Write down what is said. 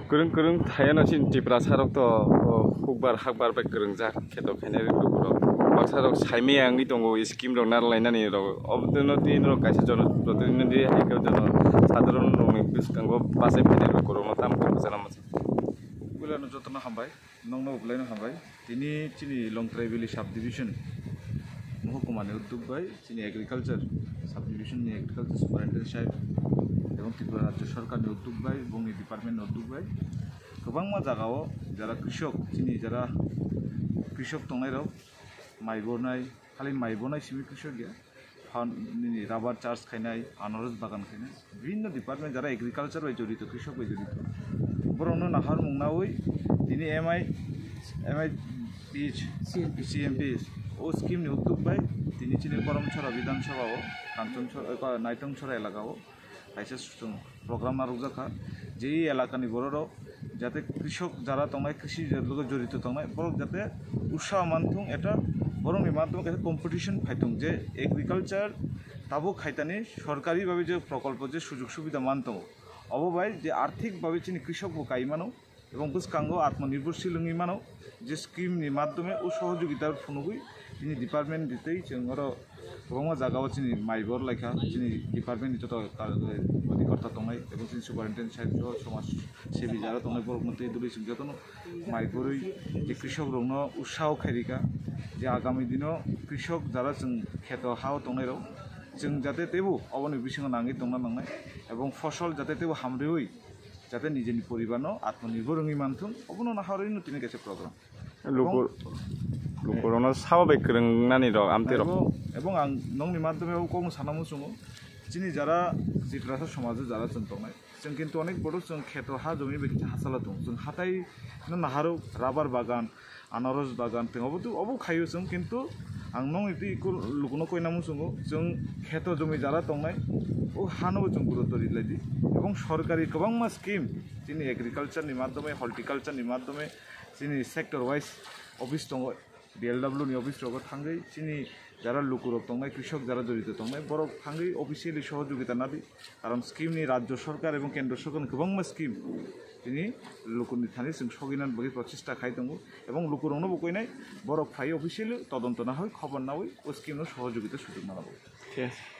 Kurung kurung thayana chin tipra sarok to hukbar hakbar ba kurung jak kheto khene ro ro baksarok saime ang ni tongo scheme ro nar lainani ro obdono tin ro kaise jono protinodi haiko jono sadharon ro biskango base phene ro korono tam ko sana mas Bulano jotno hambai nongno uplaino hambai tini chini long tribal sub division মহকুমানে উদ্যোগ by চিনি agriculture sub division নি agriculture superintendent সাহেব এবং ত্রিপুরা রাজ্য সরকারের উদ্যোগ by বংনি ডিপার্টমেন্টের উদ্যোগ বাই गोबां জায়গাও যারা কৃষক চিনি যারা কৃষক তংনাইরাও মাই বনাই খালি মাই বনাই সিমি কৃষক গিয়া ফানি রাবার চার্জ খাইনাই আনারস বাগান খাইনাই বিভিন্ন ডিপার্টমেন্ট যারা এগ্রিকালচার বাই জড়িত কৃষক বাই জড়িত বরং নাহার মুংনাওই তিনি এমআই পিএইচ সিএমপিএস ও স্কিম ni উদ্যোগ বাই তিনি চিনি করমছড়া বিধানসভাও কাঞ্চনছড়া নাইতংছড়া এলাকাও কাইসে প্রোগ্রাম আরোজাখা যেই এলাকানি বড়রাও যাতে কৃষক যারা তংনাই কৃষি জড়িত তংনাই বড় যাতে উৎসাহ মানথুং এটা বরংনি মাধ্যমে কাছে কম্পিটিশন ফাইথুং যে এগ্রিকালচার তাবো খাইতানি সরকারিভাবে যে প্রকল্প যে সুযোগ সুবিধা মানথুং অববাই যে আর্থিকভাবে চিনি কৃষক কাইমানো এবং বুসকাঙ্গ আত্মনির্ভরশীল মানো যে স্কিমনি মাধ্যমে ও সহযোগিতার ফোনগুই তিনি ডিপার্টমেন্ট দিতেই जों गोबां জায়গাও চিনি মাইবর লেখা চিনি ডিপার্টমেন্ট যত অধিকর্তা তংনাই এবং চিনি সুপারিনটেন্ডেন্ট সাহেব সমাজ সেবী যারা তংনাই বড় মতে দুলি যতন মাইবরই যে কৃষক রং উৎসাহ খাইরিকা যে আগামী দিনও কৃষক যারা जों খেত হাও তংনাইরাও जों যাতে তেবো অবনি বিসঙ্গ নাঙ্গি তংনা নাंनाय এবং ফসল যাতে তেবো হামরেই যাতে নিজের পরিবারনো আত্মনির্ভর রঙি মানথুম অবনো নাহারইনো তিনি কাছে programme lukurona sawabe kurung nani ro amte ro এবং আং নংনি মাধ্যমে কম সানামু সুমু চিনি যারা জিত্রাসা সমাজে যারা जों তংনাই जों কিন্তু অনেক বড় जों খেত হা জমি বেকি হাসালা দं जों হাতাই নাহারো রাবার বাগান আনারস বাগান তেমবো অবো খাইও जों কিন্তু आं नों इति लुकुनो कइनामु सुङो जों खेत जमी जारा तंनाय ओ हानबो जों गुरुत्व दिलायदि এবং সরকারি गोबां मा स्किम जोंनि एग्रिकालचारनि माध्यमे हर्टिकालचारनि माध्यमे जोंनि सेक्टर वाइज अफिस दङ बिएलडब्लिउ नि अफिस दङ थांगै जोंनि যারা লুকুরক তংনাই কৃষক যারা জড়িত তংনাই বড় থাঙ্গै অফিসিয়ালি সহযোগিতা নাদি কারণ স্কিমনি রাজ্য সরকার এবং কেন্দ্র সরকার गोबां मा स्किम তিনি লুকুরনি থানি जों সগিনান বগি প্রচেষ্টা খাই দङ এবং লুকুরনো বকইনাই বড় ফাই অফিসিয়ালি তদন্ত না হয় খবর না হয় ও স্কিমনো সহযোগিতা সুযোগ না পাবো ঠিক আছে